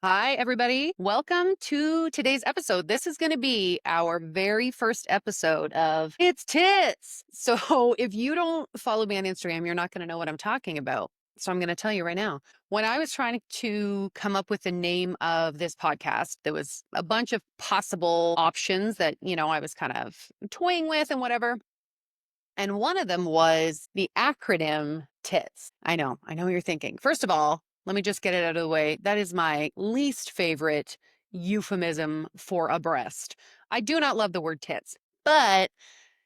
Hi, everybody. Welcome to today's episode. This is going to be our very first episode of It's Tits. So, if you don't follow me on Instagram, you're not going to know what I'm talking about. So, I'm going to tell you right now. When I was trying to come up with the name of this podcast, there was a bunch of possible options that, I was kind of toying with and whatever. And one of them was the acronym TITS. I know what you're thinking. First of all, let me just get it out of the way. That is my least favorite euphemism for a breast. I do not love the word tits, but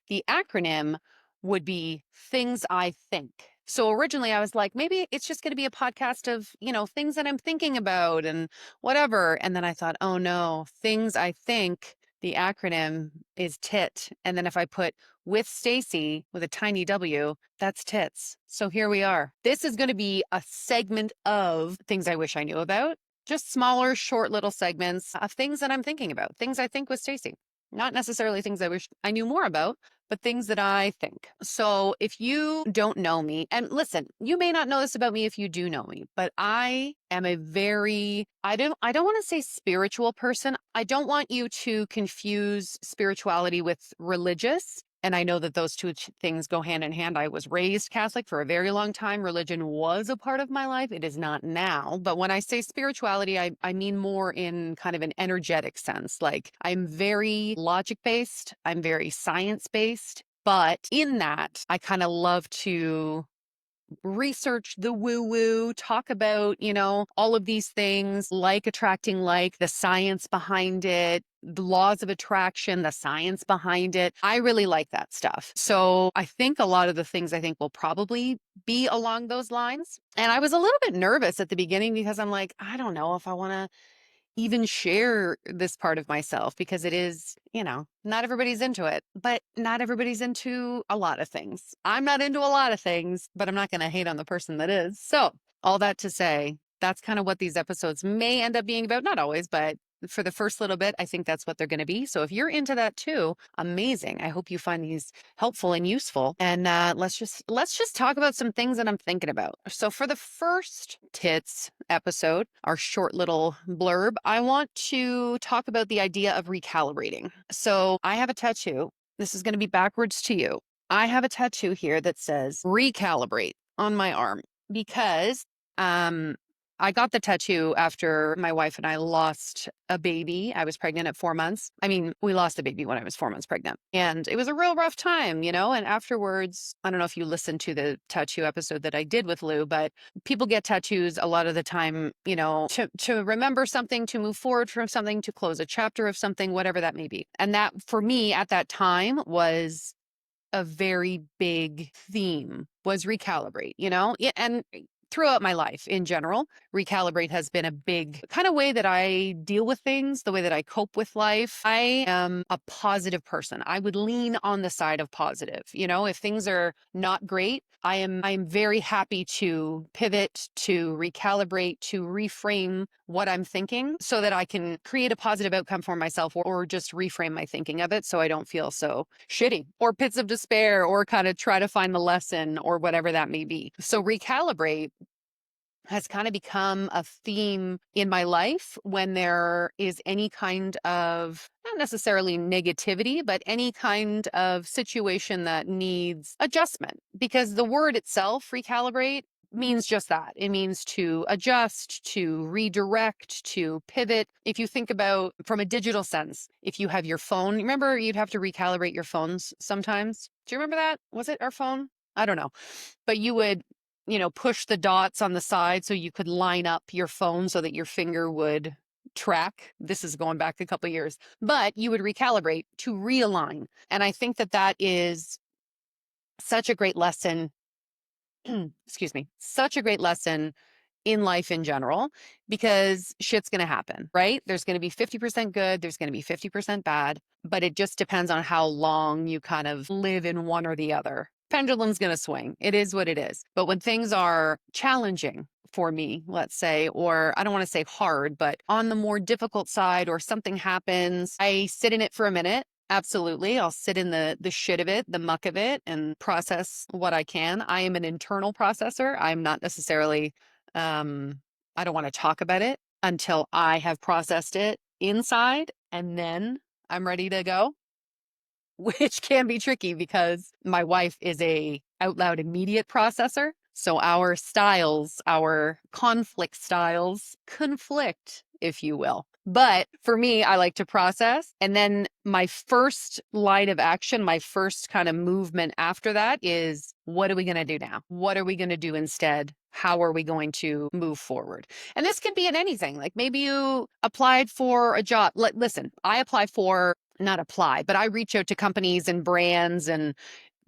the acronym would be things I think. So originally I was like, maybe it's just going to be a podcast of, things that I'm thinking about and whatever. And then I thought, oh no, things I think, the acronym is TIT. And then if I put with Stacey with a tiny W, that's TITS. So here we are. This is going to be a segment of things I wish I knew about. Just smaller, short little segments of things that I'm thinking about, things I think with Stacey. Not necessarily things I wish I knew more about, but things that I think. So if you don't know me, and listen, you may not know this about me if you do know me, but I am a very, I don't want to say spiritual person. I don't want you to confuse spirituality with religious. And I know that those two things go hand in hand. I was raised Catholic for a very long time. Religion was a part of my life. It is not now. But when I say spirituality, I mean more in kind of an energetic sense. Like I'm very logic based, I'm very science based. But in that, I kind of love to research the woo woo, talk about, all of these things like attracting like, the science behind it, the laws of attraction, the science behind it. I really like that stuff. So I think a lot of the things I think will probably be along those lines. And I was a little bit nervous at the beginning because I'm like, I don't know if I want to even share this part of myself because it is, not everybody's into it, but not everybody's into a lot of things. I'm not into a lot of things, but I'm not going to hate on the person that is. So, all that to say, that's kind of what these episodes may end up being about. Not always, but for the first little bit, I think that's what they're going to be. So if you're into that too, amazing. I hope you find these helpful and useful. And let's just talk about some things that I'm thinking about. So for the first tits episode, our short little blurb, I want to talk about the idea of recalibrating. So I have a tattoo. This is going to be backwards to you. I have a tattoo here that says recalibrate on my arm because um I got the tattoo after my wife and I lost a baby. I was pregnant at 4 months. I mean, we lost a baby when I was 4 months pregnant. And it was a real rough time, And afterwards, I don't know if you listened to the tattoo episode that I did with Lou, but people get tattoos a lot of the time, to remember something, to move forward from something, to close a chapter of something, whatever that may be. And that for me at that time was a very big theme was recalibrate, Yeah, and throughout my life in general, recalibrate has been a big kind of way that I deal with things, the way that I cope with life. I am a positive person. I would lean on the side of positive. If things are not great, I'm very happy to pivot, to recalibrate, to reframe what I'm thinking so that I can create a positive outcome for myself or just reframe my thinking of it so I don't feel so shitty or pits of despair or kind of try to find the lesson or whatever that may be. So recalibrate has kind of become a theme in my life when there is any kind of, not necessarily negativity, but any kind of situation that needs adjustment. Because the word itself, recalibrate, means just that. It means to adjust, to redirect, to pivot. If you think about from a digital sense, if you have your phone, remember you'd have to recalibrate your phones sometimes. Do you remember that? Was it our phone? I don't know. But you would push the dots on the side so you could line up your phone so that your finger would track. This is going back a couple of years, but you would recalibrate to realign. And I think that that is such a great lesson. Excuse me, such a great lesson in life in general, because shit's going to happen, right? There's going to be 50% good. There's going to be 50% bad, but it just depends on how long you kind of live in one or the other. Pendulum's going to swing. It is what it is. But when things are challenging for me, let's say, or I don't want to say hard, but on the more difficult side or something happens, I sit in it for a minute. Absolutely. I'll sit in the shit of it, the muck of it, and process what I can. I am an internal processor. I'm not necessarily I don't want to talk about it. until I have processed it inside, and then I'm ready to go, which can be tricky because my wife is a out loud immediate processor. So our styles, our conflict styles conflict, if you will. But for me, I like to process. And then my first line of action, my first kind of movement after that is, what are we going to do now? What are we going to do instead? How are we going to move forward? And this can be in anything. Like maybe you applied for a job. Listen, I apply for, not apply, but I reach out to companies and brands and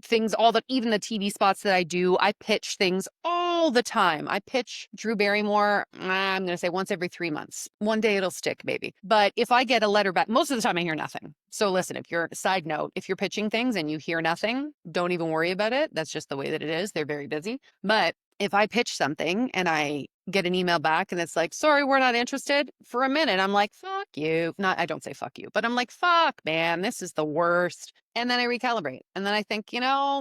things, all the, even the TV spots that I do, I pitch things all the time. I pitch Drew Barrymore, I'm going to say once every 3 months. One day it'll stick, maybe. But if I get a letter back, most of the time I hear nothing. So listen, if you're, side note, if you're pitching things and you hear nothing, don't even worry about it. That's just the way that it is. They're very busy. But if I pitch something and I get an email back and it's like, sorry, we're not interested, for a minute, I'm like, fuck you. Not, I don't say fuck you, but I'm like, fuck, man, this is the worst. And then I recalibrate. And then I think,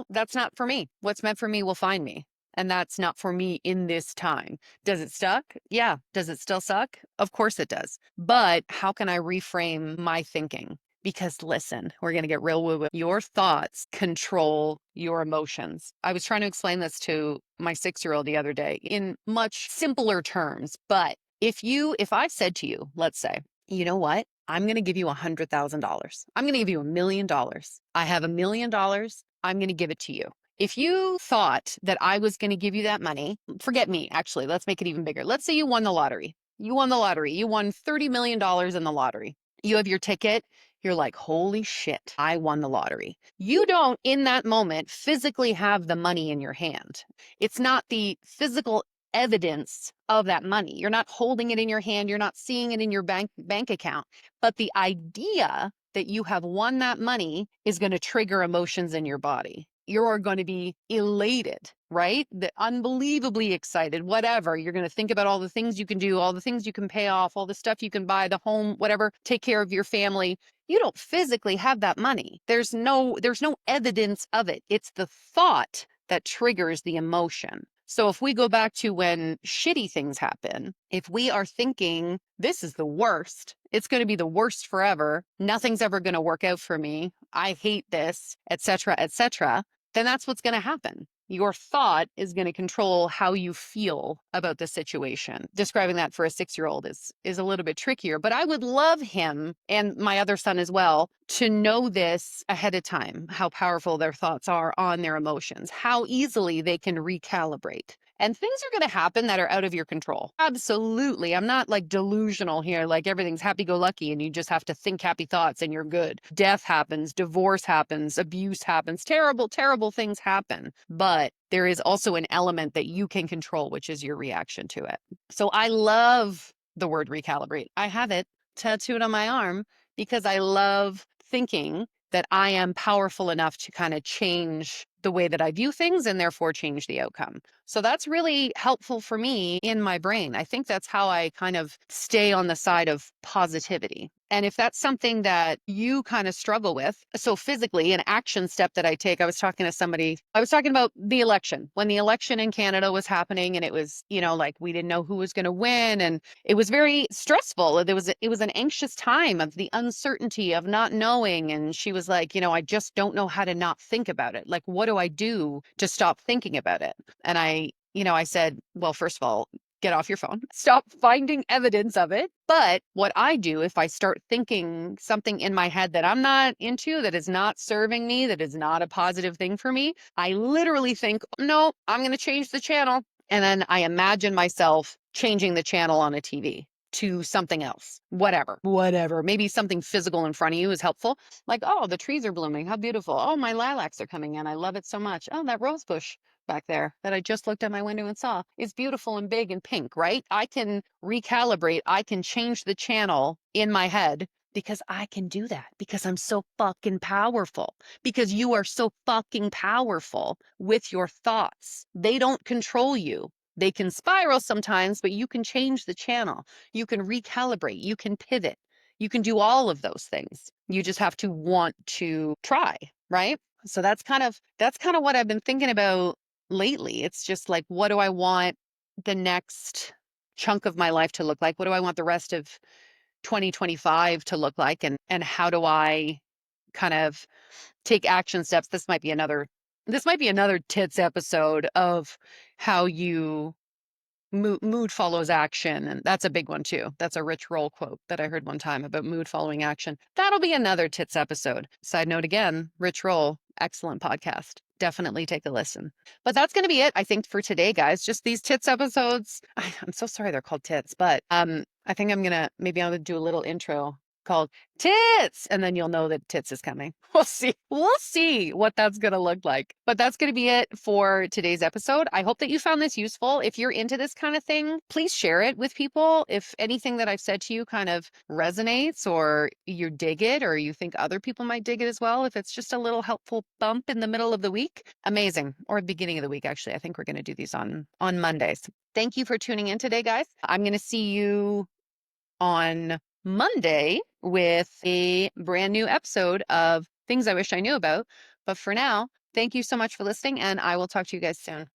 that's not for me. What's meant for me will find me. And that's not for me in this time. Does it suck? Yeah. Does it still suck? Of course it does. But how can I reframe my thinking? Because listen, we're going to get real woo-woo. Your thoughts control your emotions. I was trying to explain this to my 6-year-old the other day in much simpler terms. But if I said to you, let's say, you know what? I'm going to give you $100,000. I'm going to give you $1,000,000. I have $1,000,000. I'm going to give it to you. If you thought that I was going to give you that money, forget me, actually, let's make it even bigger. Let's say you won the lottery. You won the lottery. You won $30 million in the lottery. You have your ticket. You're like, holy shit, I won the lottery. You don't, in that moment, physically have the money in your hand. It's not the physical evidence of that money. You're not holding it in your hand. You're not seeing it in your bank account. But the idea that you have won that money is going to trigger emotions in your body. You're going to be elated, right? Unbelievably excited, whatever. You're going to think about all the things you can do, all the things you can pay off, all the stuff you can buy, the home, whatever, take care of your family. You don't physically have that money. There's no evidence of it. It's the thought that triggers the emotion. So if we go back to when shitty things happen, if we are thinking, this is the worst, it's going to be the worst forever, nothing's ever going to work out for me, I hate this, etc., then that's what's going to happen. Your thought is going to control how you feel about the situation. Describing that for a 6-year-old is a little bit trickier, but I would love him and my other son as well to know this ahead of time, how powerful their thoughts are on their emotions, how easily they can recalibrate. And things are going to happen that are out of your control. Absolutely. I'm not like delusional here, like everything's happy-go-lucky and you just have to think happy thoughts and you're good. Death happens, divorce happens, abuse happens, terrible, terrible things happen. But there is also an element that you can control, which is your reaction to it. So I love the word recalibrate. I have it tattooed on my arm because I love thinking that I am powerful enough to kind of change the way that I view things and therefore change the outcome. So that's really helpful for me in my brain. I think that's how I kind of stay on the side of positivity. And if that's something that you kind of struggle with, so physically, an action step that I take, I was talking to somebody, I was talking about the election, when the election in Canada was happening and it was, like we didn't know who was going to win. And it was very stressful. It was an anxious time of the uncertainty of not knowing. And she was like, I just don't know how to not think about it. Like, what do I do to stop thinking about it? And I said, well, first of all, get off your phone, stop finding evidence of it. But what I do, if I start thinking something in my head that I'm not into, that is not serving me, that is not a positive thing for me, I literally think, no, I'm going to change the channel. And then I imagine myself changing the channel on a TV to something else, whatever. Maybe something physical in front of you is helpful. Like, oh, the trees are blooming. How beautiful. Oh, my lilacs are coming in. I love it so much. Oh, that rose bush back there that I just looked out my window and saw is beautiful and big and pink, right? I can recalibrate. I can change the channel in my head because I can do that because I'm so fucking powerful, because you are so fucking powerful with your thoughts. They don't control you. They can spiral sometimes, but you can change the channel. You can recalibrate. You can pivot. You can do all of those things. You just have to want to try, right? So that's kind of what I've been thinking about lately. It's just like, what do I want the next chunk of my life to look like? What do I want the rest of 2025 to look like? And how do I kind of take action steps? This might be another TITS episode of how you mood follows action. And that's a big one too. That's a Rich Roll quote that I heard one time about mood following action. That'll be another TITS episode. Side note again, Rich Roll, excellent podcast. Definitely take a listen. But that's going to be it, I think, for today, guys. Just these TITS episodes. I'm so sorry they're called TITS, but I think maybe I'm going to do a little intro called TITS, and then you'll know that TITS is coming. We'll see. We'll see what that's going to look like. But that's going to be it for today's episode. I hope that you found this useful. If you're into this kind of thing, please share it with people. If anything that I've said to you kind of resonates, or you dig it, or you think other people might dig it as well, if it's just a little helpful bump in the middle of the week, amazing. Or beginning of the week, actually. I think we're going to do these on Mondays. Thank you for tuning in today, guys. I'm going to see you on Monday with a brand new episode of Things I Wish I Knew About. But for now, thank you so much for listening, and I will talk to you guys soon.